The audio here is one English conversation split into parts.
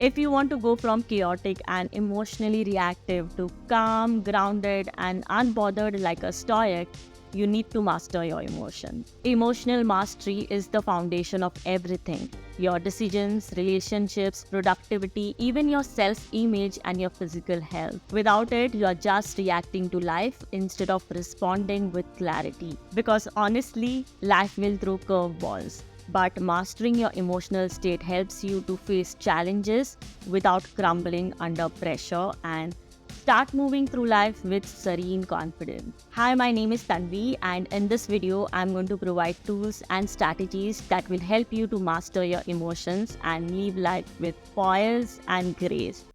If you want to go from chaotic and emotionally reactive to calm, grounded, and unbothered like a stoic, you need to master your emotions. Emotional mastery is the foundation of everything: your decisions, relationships, productivity, even your self image and your physical health. Without it, you are just reacting to life instead of responding with clarity. Because honestly, life will throw curveballs. But mastering your emotional state helps you to face challenges without crumbling under pressure and start moving through life with serene confidence. Hi, my name is Tanvi, and in this video, I'm going to provide tools and strategies that will help you to master your emotions and live life with poise and grace.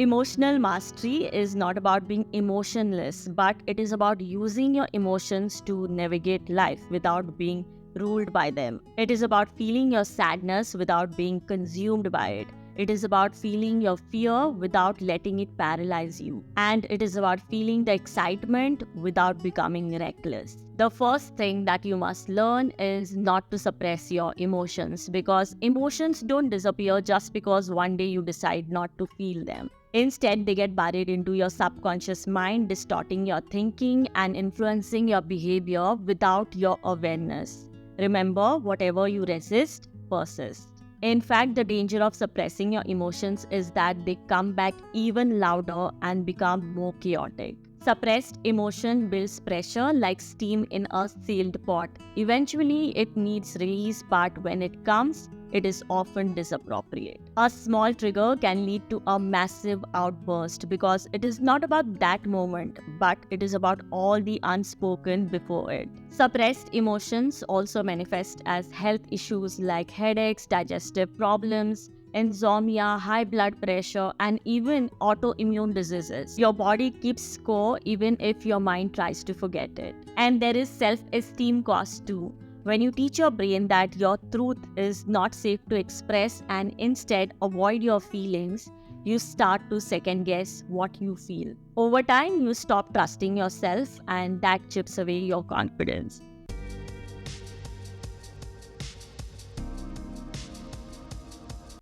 Emotional mastery is not about being emotionless, but it is about using your emotions to navigate life without being ruled by them. It is about feeling your sadness without being consumed by it. It is about feeling your fear without letting it paralyze you. And it is about feeling the excitement without becoming reckless. The first thing that you must learn is not to suppress your emotions, because emotions don't disappear just because one day you decide not to feel them. Instead, they get buried into your subconscious mind, distorting your thinking and influencing your behavior without your awareness. Remember, whatever you resist persists. In fact, the danger of suppressing your emotions is that they come back even louder and become more chaotic. Suppressed emotion builds pressure like steam in a sealed pot. Eventually, it needs release, but when it comes, it is often disappropriate. A small trigger can lead to a massive outburst because it is not about that moment, but it is about all the unspoken before it. Suppressed emotions also manifest as health issues like headaches, digestive problems, insomnia, high blood pressure, and even autoimmune diseases. Your body keeps score even if your mind tries to forget it. And there is self-esteem cost too. When you teach your brain that your truth is not safe to express and instead avoid your feelings, you start to second guess what you feel. Over time, you stop trusting yourself, and that chips away your confidence.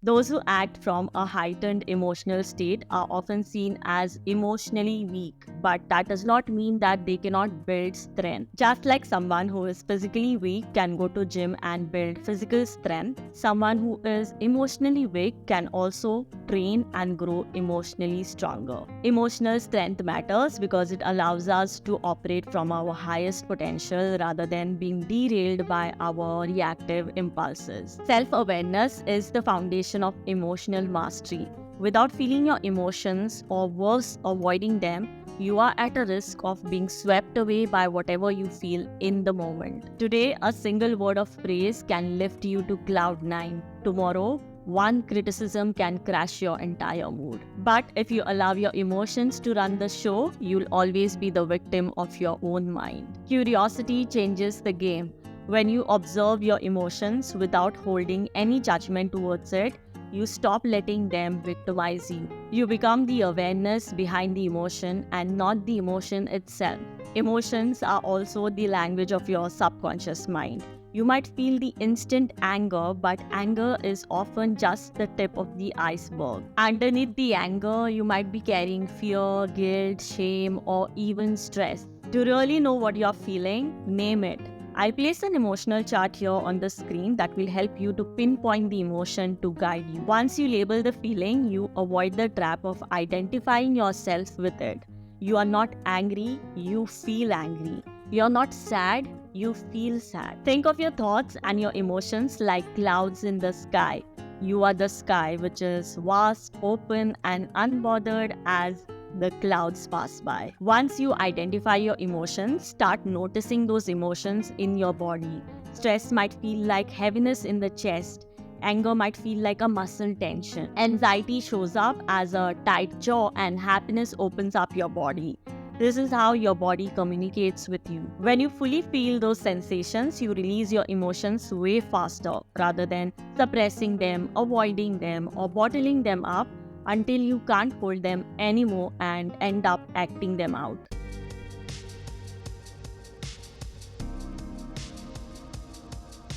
Those who act from a heightened emotional state are often seen as emotionally weak, but that does not mean that they cannot build strength. Just like someone who is physically weak can go to gym and build physical strength, someone who is emotionally weak can also train and grow emotionally stronger. Emotional strength matters because it allows us to operate from our highest potential rather than being derailed by our reactive impulses. Self-awareness is the foundation of emotional mastery. Without feeling your emotions, or worse, avoiding them, you are at a risk of being swept away by whatever you feel in the moment. Today, a single word of praise can lift you to cloud 9. Tomorrow, one criticism can crash your entire mood. But if you allow your emotions to run the show, you'll always be the victim of your own mind. Curiosity changes the game. When you observe your emotions without holding any judgment towards it, you stop letting them victimize you. You become the awareness behind the emotion and not the emotion itself. Emotions are also the language of your subconscious mind. You might feel the instant anger, but anger is often just the tip of the iceberg. Underneath the anger, you might be carrying fear, guilt, shame, or even stress. To really know what you're feeling, name it. I'll place an emotional chart here on the screen that will help you to pinpoint the emotion to guide you. Once you label the feeling, you avoid the trap of identifying yourself with it. You are not angry, you feel angry. You're not sad, you feel sad. Think of your thoughts and your emotions like clouds in the sky. You are the sky, which is vast, open, and unbothered as the clouds pass by. Once you identify your emotions, start noticing those emotions in your body. Stress might feel like heaviness in the chest. Anger might feel like a muscle tension. Anxiety shows up as a tight jaw, and happiness opens up your body. This is how your body communicates with you. When you fully feel those sensations, you release your emotions way faster rather than suppressing them, avoiding them, or bottling them up until you can't hold them anymore and end up acting them out.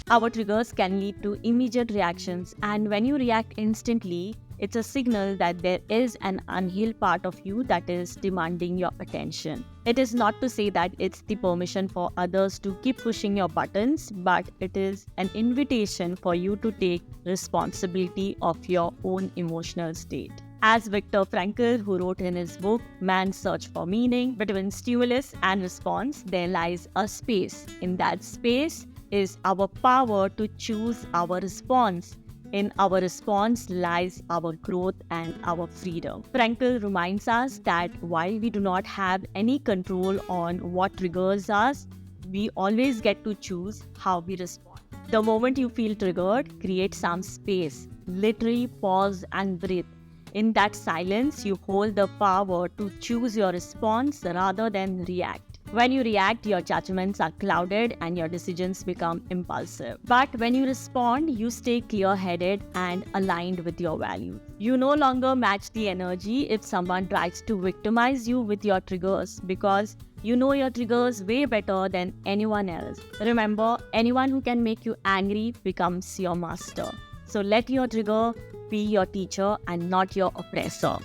Our triggers can lead to immediate reactions, and when you react instantly, it's a signal that there is an unhealed part of you that is demanding your attention. It is not to say that it's the permission for others to keep pushing your buttons, but it is an invitation for you to take responsibility of your own emotional state. As Viktor Frankl, who wrote in his book Man's Search for Meaning, between stimulus and response, there lies a space. In that space is our power to choose our response. In our response lies our growth and our freedom. Frankl reminds us that while we do not have any control on what triggers us, we always get to choose how we respond. The moment you feel triggered, create some space. Literally pause and breathe. In that silence, you hold the power to choose your response rather than react. When you react, your judgments are clouded and your decisions become impulsive. But when you respond, you stay clear-headed and aligned with your values. You no longer match the energy if someone tries to victimize you with your triggers, because you know your triggers way better than anyone else. Remember, anyone who can make you angry becomes your master. So let your trigger be your teacher and not your oppressor.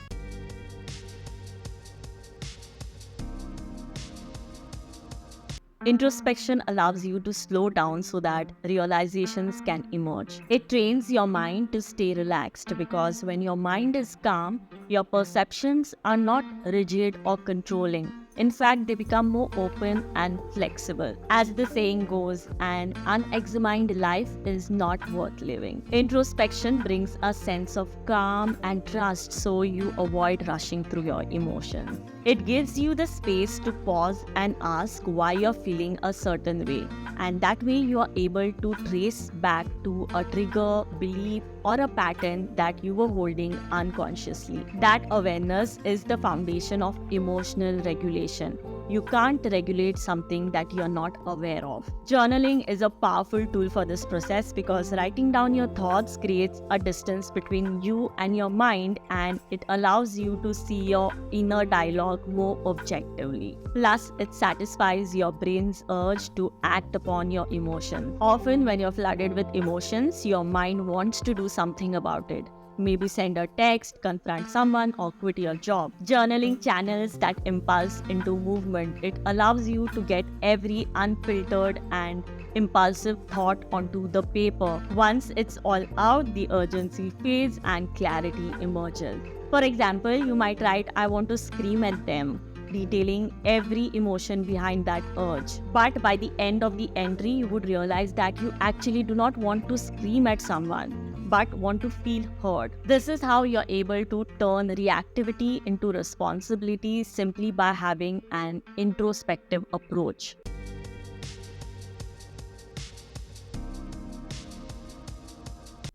Introspection allows you to slow down so that realizations can emerge. It trains your mind to stay relaxed, because when your mind is calm, your perceptions are not rigid or controlling. In fact, they become more open and flexible. As the saying goes, an unexamined life is not worth living. Introspection brings a sense of calm and trust, so you avoid rushing through your emotions. It gives you the space to pause and ask why you're feeling a certain way. And that way you are able to trace back to a trigger, belief, or a pattern that you were holding unconsciously. That awareness is the foundation of emotional regulation. You can't regulate something that you're not aware of. Journaling is a powerful tool for this process, because writing down your thoughts creates a distance between you and your mind, and it allows you to see your inner dialogue more objectively. Plus, it satisfies your brain's urge to act upon your emotions. Often, when you're flooded with emotions, your mind wants to do something about it. Maybe send a text, confront someone, or quit your job. Journaling channels that impulse into movement. It allows you to get every unfiltered and impulsive thought onto the paper. Once it's all out, the urgency fades and clarity emerges. For example, you might write, "I want to scream at them," detailing every emotion behind that urge. But by the end of the entry, you would realize that you actually do not want to scream at someone, but want to feel heard. This is how you're able to turn reactivity into responsibility, simply by having an introspective approach.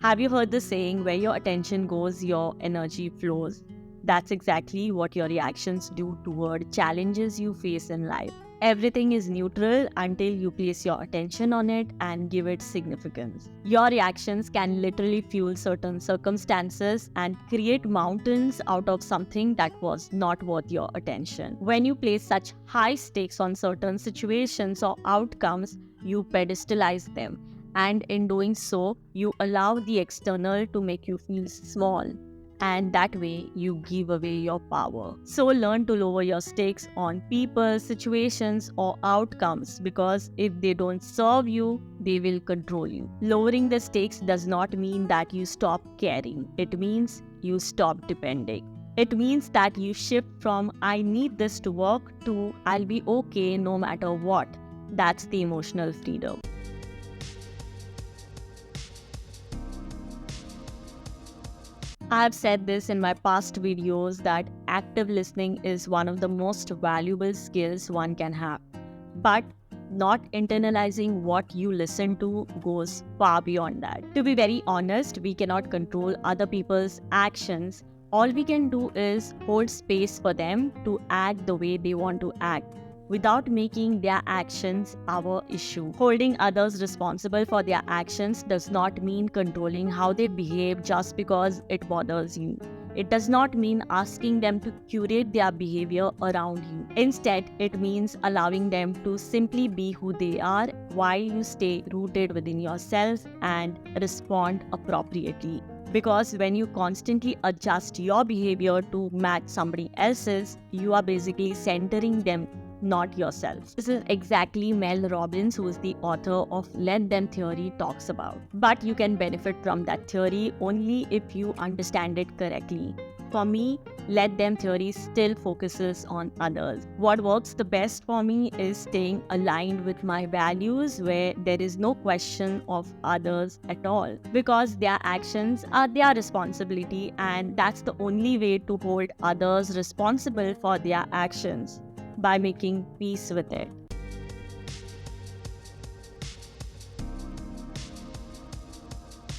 Have you heard the saying, where your attention goes, your energy flows? That's exactly what your reactions do toward challenges you face in life. Everything is neutral until you place your attention on it and give it significance. Your reactions can literally fuel certain circumstances and create mountains out of something that was not worth your attention. When you place such high stakes on certain situations or outcomes, you pedestalize them. And in doing so, you allow the external to make you feel small. And that way, you give away your power. So learn to lower your stakes on people, situations, or outcomes, because if they don't serve you, they will control you. Lowering the stakes does not mean that you stop caring. It means you stop depending. It means that you shift from "I need this to work" to "I'll be okay no matter what." That's the emotional freedom. I have said this in my past videos that active listening is one of the most valuable skills one can have. But not internalizing what you listen to goes far beyond that. To be very honest, we cannot control other people's actions. All we can do is hold space for them to act the way they want to act, without making their actions our issue. Holding others responsible for their actions does not mean controlling how they behave just because it bothers you. It does not mean asking them to curate their behavior around you. Instead, it means allowing them to simply be who they are while you stay rooted within yourself and respond appropriately. Because when you constantly adjust your behavior to match somebody else's, you are basically centering them, not yourself. This is exactly Mel Robbins, who is the author of Let Them Theory, talks about. But you can benefit from that theory only if you understand it correctly. For me, Let Them Theory still focuses on others. What works the best for me is staying aligned with my values, where there is no question of others at all, because their actions are their responsibility, and that's the only way to hold others responsible for their actions, by making peace with it.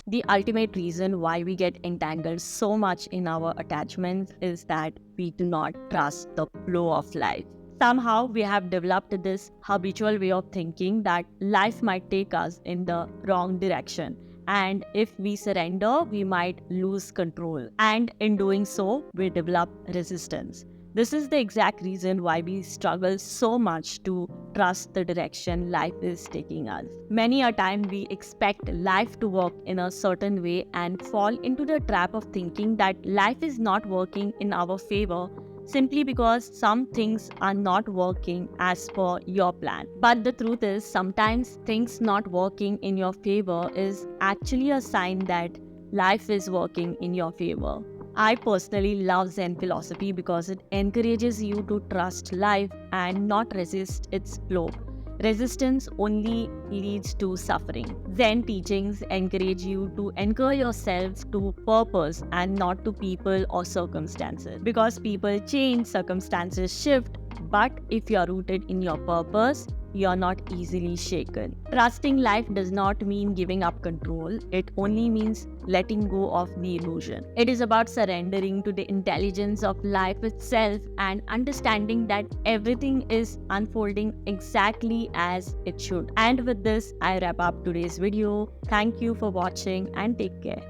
The ultimate reason why we get entangled so much in our attachments is that we do not trust the flow of life. Somehow we have developed this habitual way of thinking that life might take us in the wrong direction, and if we surrender, we might lose control. And in doing so, we develop resistance. This is the exact reason why we struggle so much to trust the direction life is taking us. Many a time we expect life to work in a certain way and fall into the trap of thinking that life is not working in our favor simply because some things are not working as per your plan. But the truth is, sometimes things not working in your favor is actually a sign that life is working in your favor. I personally love Zen philosophy because it encourages you to trust life and not resist its flow. Resistance only leads to suffering. Zen teachings encourage you to anchor yourself to purpose and not to people or circumstances. Because people change, circumstances shift, but if you are rooted in your purpose, you are not easily shaken. Trusting life does not mean giving up control. It only means letting go of the illusion. It is about surrendering to the intelligence of life itself and understanding that everything is unfolding exactly as it should. And with this, I wrap up today's video. Thank you for watching and take care.